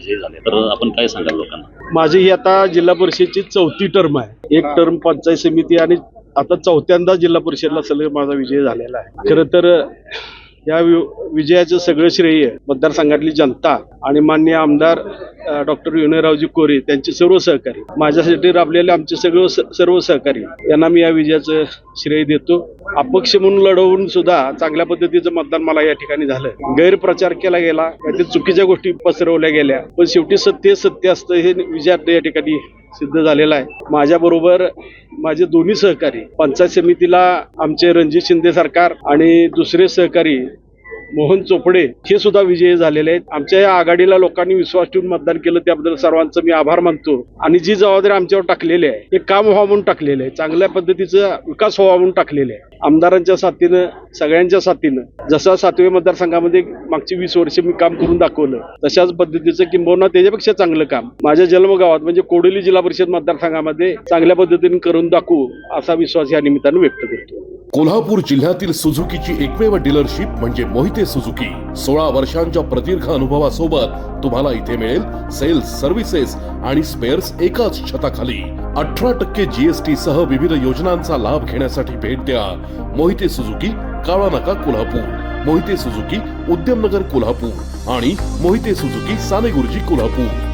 विजयी झाले, तर आपण काय सांगाल लोकांना? माझी ही आता जिल्हा परिषदची 4थी टर्म आहे. एक टर्म पंचायत समिती आणि आता 4थ्यांदा जिल्हा परिषदला सलग माझा विजय झालेला आहे. खरं तर या विजयाचं सगळं श्रेय मतदारसंघातली जनता आणि माननीय आमदार डॉक्टर विनयरावजी कोरे त्यांचे सर्व सहकारी, माझ्यासाठी राबलेले आमचे सर्व सहकारी यांना मी या विजयाचं श्रेय देतो. अपक्ष म्हणून लढवून सुद्धा चांगल्या पद्धतीचं मतदान मला या ठिकाणी झालं. गैरप्रचार केला गेला, काही चुकीच्या गोष्टी पसरवल्या गेल्या, पण शेवटी सत्य असतं हे विजयात या ठिकाणी सिद्ध झालेला आहे. माझ्याबरोबर माझे दोन्ही सहकारी पंचायत समितीला आमचे रणजित शिंदे सरकार आणि दुसरे सहकारी मोहन चोपडे हे सुद्धा विजयी झालेले आहेत. आमच्या या आघाडीला लोकांनी विश्वास ठेवून मतदान केलं, त्याबद्दल सर्वांचं मी आभार मानतो. आणि जी जबाबदारी आमच्यावर टाकलेली आहे हे काम व्हावं म्हणून टाकलेलं आहे, चांगल्या पद्धतीचा विकास व्हावा म्हणून टाकलेले आहे. आमदारांच्या साथीनं, सगळ्यांच्या साथीनं, जसं 7वे मतदारसंघामध्ये मागची 20 वर्ष मी काम करून दाखवलं, तशाच पद्धतीचं किंबहुना त्याच्यापेक्षा चांगलं काम माझ्या जन्मगावात म्हणजे कोडोली जिल्हा परिषद मतदारसंघामध्ये चांगल्या पद्धतीने करून दाखवू असा विश्वास या निमित्तानं व्यक्त करतो. कोल्हापूर जिल्ह्यातील सुझुकीची एकमेव डीलरशिप म्हणजे मोहिते सुझुकी. 16 वर्षांच्या प्रदीर्घ अनुभवासोबत तुम्हाला इथे मिळेल सेल्स, सर्व्हिसेस आणि स्पेअर्स एकाच छताखाली. 18% GST सह विविध योजनांचा लाभ घेण्यासाठी भेट द्या. मोहिते सुझुकी, काळा नाका, कोल्हापूर. मोहिते सुझुकी, उद्यमनगर, कोल्हापूर आणि मोहिते सुझुकी, सानेगुरुजी, कोल्हापूर.